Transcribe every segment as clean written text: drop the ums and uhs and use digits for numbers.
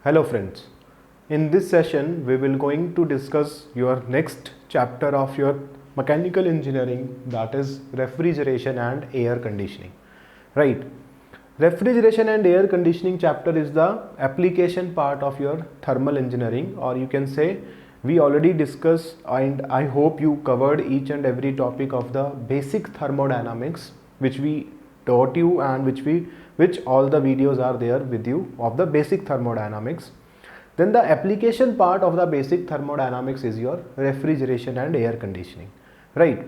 Hello friends, in this session we will going to discuss your next chapter of your mechanical engineering, that is refrigeration and air conditioning. Right. Refrigeration and air conditioning chapter is the application part of your thermal engineering, or you can say we already discussed and I hope you covered each and every topic of the basic thermodynamics which we taught you and which all the videos are there with you of the basic thermodynamics. Then the application part of the basic thermodynamics is your refrigeration and air conditioning, right?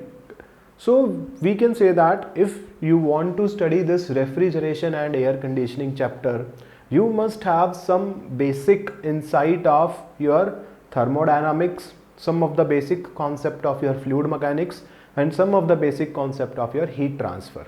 So we can say that if you want to study this refrigeration and air conditioning chapter, you must have some basic insight of your thermodynamics, some of the basic concept of your fluid mechanics, and some of the basic concept of your heat transfer.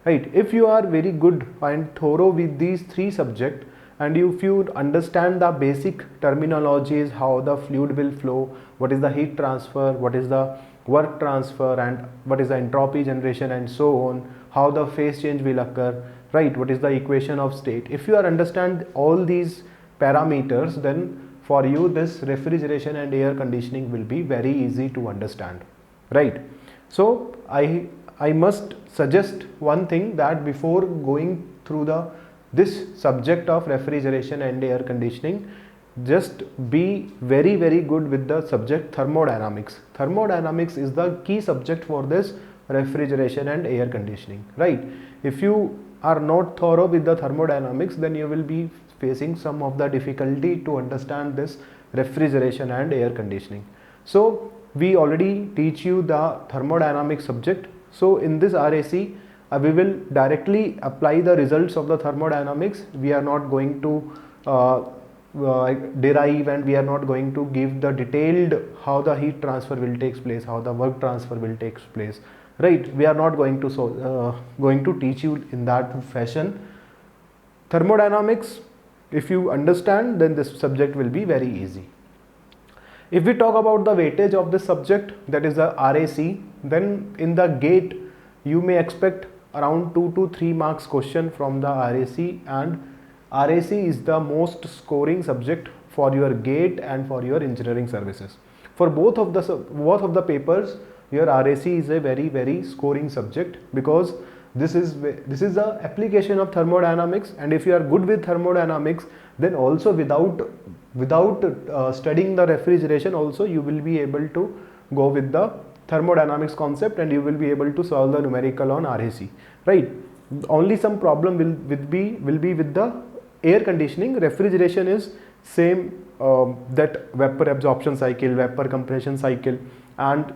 Right? If you are very good and thorough with these three subjects, and if you understand the basic terminologies, how the fluid will flow, what is the heat transfer, what is the work transfer, and what is the entropy generation, and so on, how the phase change will occur, right? What is the equation of state? If you are understand all these parameters, then for you this refrigeration and air conditioning will be very easy to understand, right? So I must suggest one thing, that before going through this subject of refrigeration and air conditioning, just be very good with the subject thermodynamics. Thermodynamics is the key subject for this refrigeration and air conditioning, right? If you are not thorough with the thermodynamics, then you will be facing some of the difficulty to understand this refrigeration and air conditioning. So we already teach you the thermodynamics subject. So in this RAC, we will directly apply the results of the thermodynamics. We are not going to derive, and we are not going to give the detailed how the heat transfer will take place, how the work transfer will take place, right? We are not going to teach you in that fashion. Thermodynamics, if you understand, then this subject will be very easy. If we talk about the weightage of this subject, that is the RAC, then in the GATE you may expect around 2 to 3 marks question from the RAC, and RAC is the most scoring subject for your GATE and for your engineering services. For both of the papers, your RAC is a very scoring subject, because this is the application of thermodynamics, and if you are good with thermodynamics, then also without studying the refrigeration also you will be able to go with the thermodynamics concept, and you will be able to solve the numerical on RAC, right? Only some problem will be with the air conditioning. Refrigeration is same, that vapor absorption cycle, vapor compression cycle, and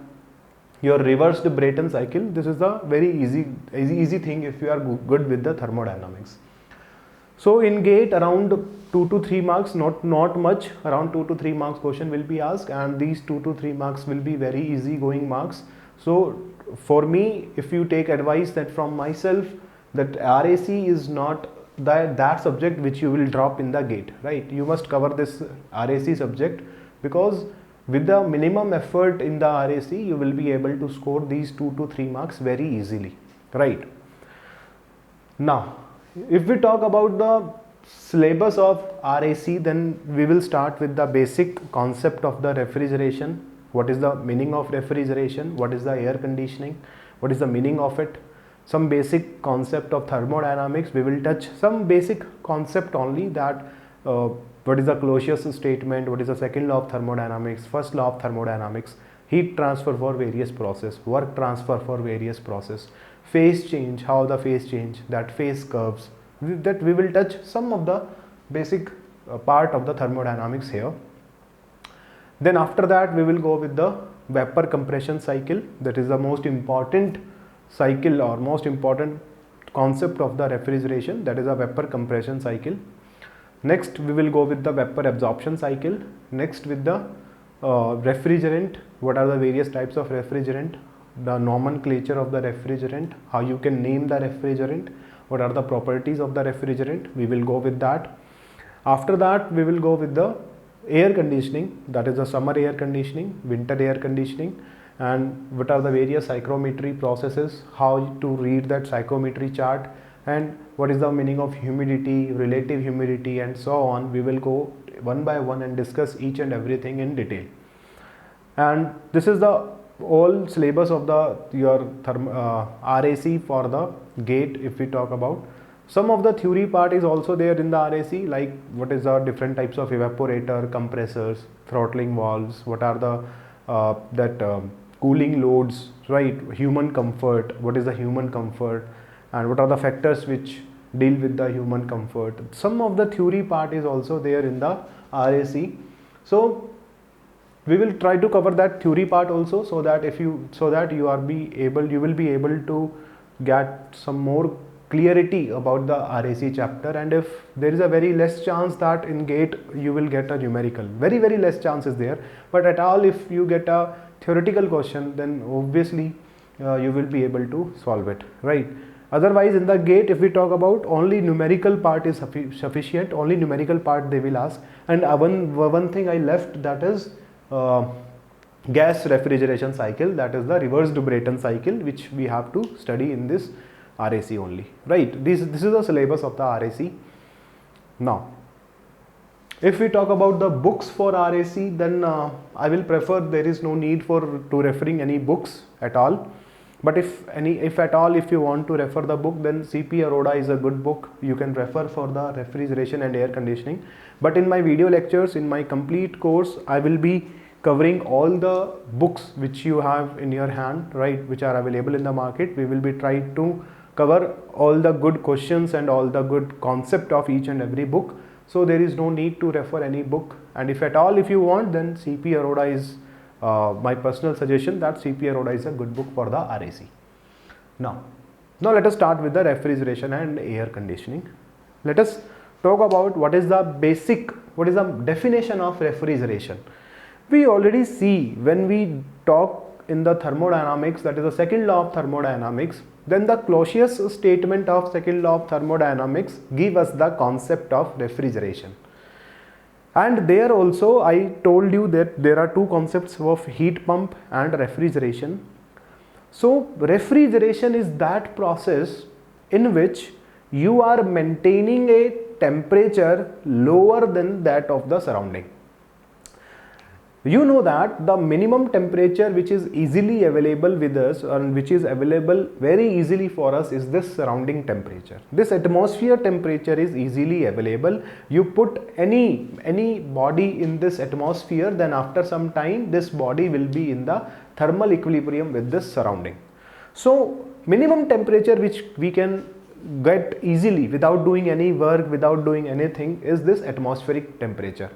your reversed Brayton cycle. This is the very easy thing if you are good with the thermodynamics. So in GATE around 2 to 3 marks, not much, around 2 to 3 marks question will be asked, and these 2 to 3 marks will be very easy going marks. So for me, if you take advice that from myself, that RAC is not that subject which you will drop in the GATE, right? You must cover this RAC subject, because with the minimum effort in the RAC you will be able to score these 2 to 3 marks very easily, right? Now if we talk about the syllabus of RAC, then we will start with the basic concept of the refrigeration. What is the meaning of refrigeration? What is the air conditioning? What is the meaning of it? Some basic concept of thermodynamics. We will touch some basic concept only, that what is the Clausius statement, what is the second law of thermodynamics, first law of thermodynamics, heat transfer for various process, work transfer for various process, phase change, how the phase change, that phase curves, that we will touch some of the basic part of the thermodynamics here. Then after that we will go with the vapor compression cycle. That is the most important cycle or most important concept of the refrigeration, that is a vapor compression cycle. Next we will go with the vapor absorption cycle. Next with the refrigerant, what are the various types of refrigerant, the nomenclature of the refrigerant, how you can name the refrigerant, what are the properties of the refrigerant, we will go with that. After that we will go with the air conditioning, that is the summer air conditioning, winter air conditioning, and what are the various psychrometry processes, how to read that psychrometry chart, and what is the meaning of humidity, relative humidity, and so on. We will go one by one and discuss each and everything in detail. And this is the all syllabus of the your RAC for the gate. If we talk about some of the theory part is also there in the RAC, like what is the different types of evaporator, compressors, throttling valves, what are the cooling loads, right? Human comfort, what is the human comfort, and what are the factors which deal with the human comfort. Some of the theory part is also there in the RAC. So we will try to cover that theory part also, so that you will be able to get some more clarity about the RAC chapter. And if there is a very less chance that in gate you will get a numerical, very less chance is there, but at all if you get a theoretical question, then obviously you will be able to solve it, right? Otherwise in the gate, if we talk about, only numerical part is sufficient, only numerical part they will ask. And one thing I left, that is gas refrigeration cycle, that is the reversed Brayton cycle, which we have to study in this RAC only, right? This is the syllabus of the RAC. Now if we talk about the books for RAC, then I will prefer, there is no need to referring any books at all. But if at all, if you want to refer the book, then CP Arora is a good book. You can refer for the refrigeration and air conditioning. But in my video lectures, in my complete course, I will be covering all the books which you have in your hand, right, which are available in the market. We will be trying to cover all the good questions and all the good concept of each and every book. So there is no need to refer any book. And if at all, if you want, then CP Arora is my personal suggestion, that CP Arora is a good book for the RAC. Now let us start with the refrigeration and air conditioning. Let us talk about what is the definition of refrigeration. We already see when we talk in the thermodynamics, that is the second law of thermodynamics, then the Clausius statement of second law of thermodynamics give us the concept of refrigeration. And there also I told you that there are two concepts of heat pump and refrigeration. So refrigeration is that process in which you are maintaining a temperature lower than that of the surrounding. You know that the minimum temperature which is easily available with us, and which is available very easily for us, is this surrounding temperature. This atmosphere temperature is easily available. You put any body in this atmosphere, then after some time this body will be in the thermal equilibrium with this surrounding. So minimum temperature which we can get easily without doing any work, without doing anything, is this atmospheric temperature.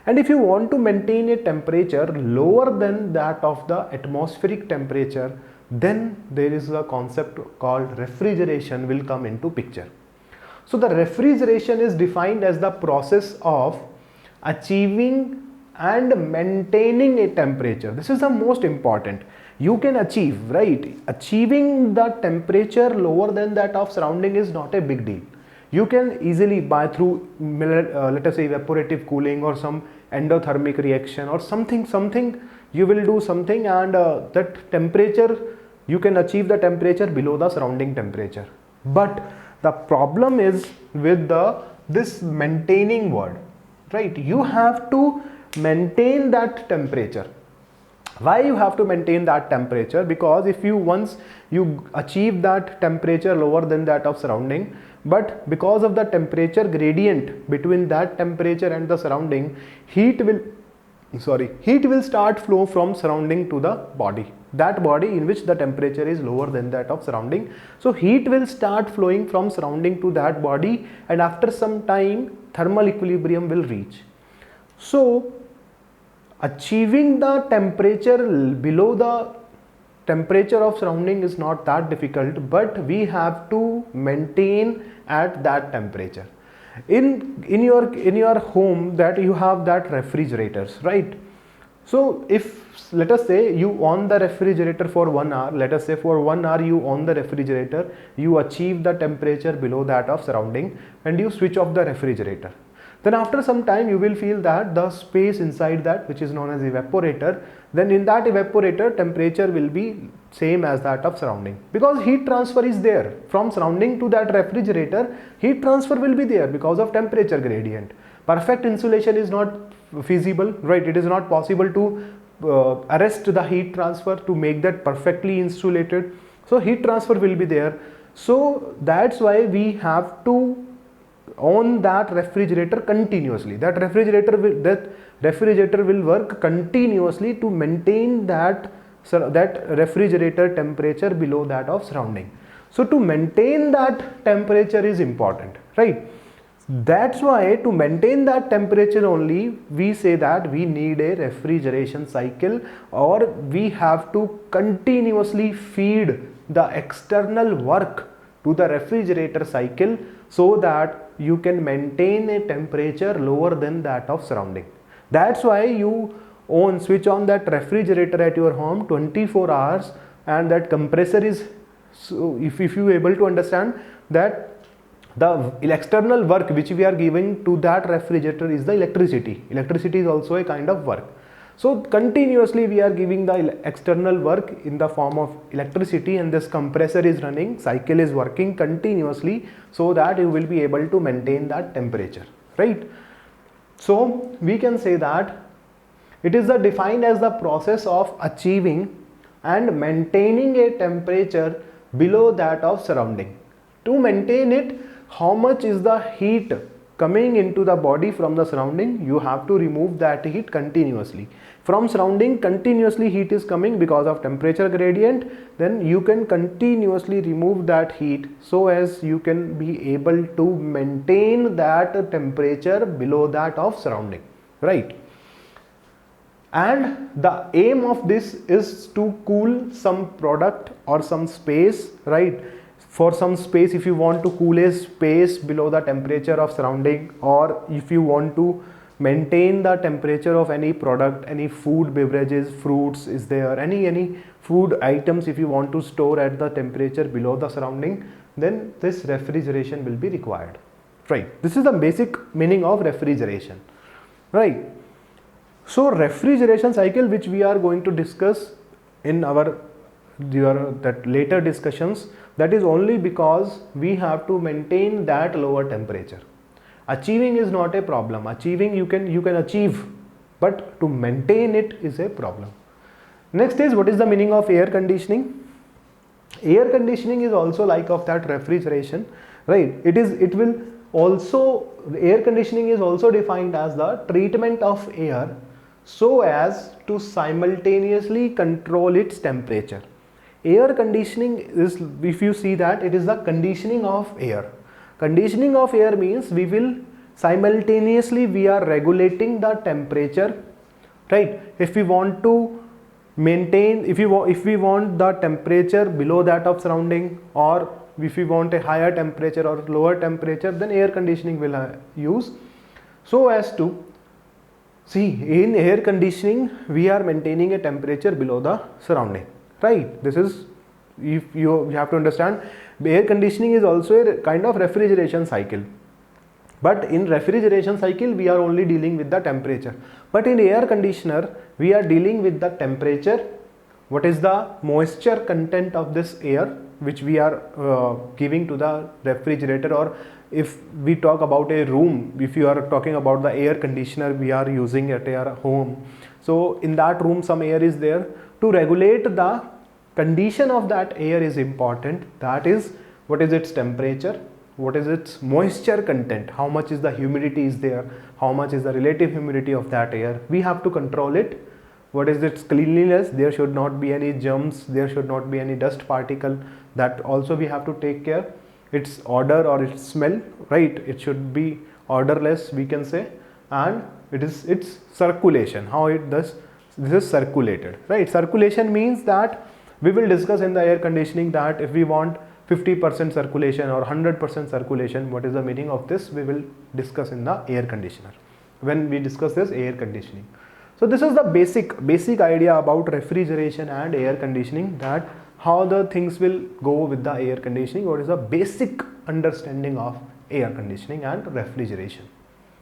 And if you want to maintain a temperature lower than that of the atmospheric temperature, then there is a concept called refrigeration will come into picture. So the refrigeration is defined as the process of achieving and maintaining a temperature. This is the most important. You can achieve, right? Achieving the temperature lower than that of surrounding is not a big deal. You can easily, by through let us say evaporative cooling or some endothermic reaction or something you will do something, and that temperature, you can achieve the temperature below the surrounding temperature. But the problem is with this maintaining word, right? You have to maintain that temperature. Why you have to maintain that temperature? Because if you once you achieve that temperature lower than that of surrounding, but because of the temperature gradient between that temperature and the surrounding, heat will start flow from surrounding to the body, that body in which the temperature is lower than that of surrounding. So heat will start flowing from surrounding to that body, and after some time thermal equilibrium will reach. So achieving the temperature below the temperature of surrounding is not that difficult, but we have to maintain at that temperature. In your home, that you have that refrigerators, right? So if let us say you on the refrigerator for 1 hour, let us say for 1 hour you on the refrigerator, you achieve the temperature below that of surrounding, and you switch off the refrigerator. Then after some time you will feel that the space inside that, which is known as evaporator, then in that evaporator temperature will be same as that of surrounding, because heat transfer is there from surrounding to that refrigerator. Heat transfer will be there because of temperature gradient. Perfect insulation is not feasible, right? It is not possible to arrest the heat transfer to make that perfectly insulated. So heat transfer will be there. So that's why we have to on that refrigerator continuously. That refrigerator will work continuously to maintain that refrigerator temperature below that of surrounding. So to maintain that temperature is important, right? That's why to maintain that temperature only, we say that we need a refrigeration cycle, or we have to continuously feed the external work to the refrigerator cycle so that you can maintain a temperature lower than that of surrounding. That's why you switch on that refrigerator at your home 24 hours, and that compressor is, so if you able to understand that the external work which we are giving to that refrigerator is the electricity. Electricity is also a kind of work. So continuously we are giving the external work in the form of electricity, and this compressor is running, cycle is working continuously so that you will be able to maintain that temperature, right? So we can say that it is defined as the process of achieving and maintaining a temperature below that of surrounding. To maintain it, how much is the heat coming into the body from the surrounding? You have to remove that heat continuously. From surrounding continuously heat is coming because of temperature gradient, then you can continuously remove that heat so as you can be able to maintain that temperature below that of surrounding, right? And the aim of this is to cool some product or some space, right? For some space, if you want to cool a space below the temperature of surrounding, or if you want to maintain the temperature of any product, any food, beverages, fruits is there, any food items, if you want to store at the temperature below the surrounding, then this refrigeration will be required, right? This is the basic meaning of refrigeration, right? So refrigeration cycle, which we are going to discuss in our that later discussions, that is only because we have to maintain that lower temperature. Achieving is not a problem. Achieving you can achieve, but to maintain it is a problem. Next is, what is the meaning of air conditioning? Air conditioning is also like of that refrigeration, right? Air conditioning is also defined as the treatment of air so as to simultaneously control its temperature. Air conditioning is, if you see that, it is the conditioning of air. Conditioning of air means we will simultaneously we are regulating the temperature, right? If we want to maintain, if we want the temperature below that of surrounding, or if we want a higher temperature or lower temperature, then air conditioning will use, so as to see, in air conditioning we are maintaining a temperature below the surrounding, right? This is, if you have to understand, air conditioning is also a kind of refrigeration cycle, but in refrigeration cycle we are only dealing with the temperature, but in air conditioner we are dealing with the temperature, what is the moisture content of this air which we are giving to the refrigerator, or if we talk about a room, if you are talking about the air conditioner we are using at our home, so in that room some air is there. To regulate the condition of that air is important, that is, what is its temperature, what is its moisture content, how much is the humidity is there, how much is the relative humidity of that air, we have to control it. What is its cleanliness, there should not be any germs, there should not be any dust particle, that also we have to take care. Its odor or its smell, right, it should be odorless, we can say. And it is its circulation, how it does, this is circulated, right? Circulation means that we will discuss in the air conditioning that if we want 50% circulation or 100% circulation, what is the meaning of this, we will discuss in the air conditioner when we discuss this air conditioning. So this is the basic idea about refrigeration and air conditioning, that how the things will go with the air conditioning, what is the basic understanding of air conditioning and refrigeration.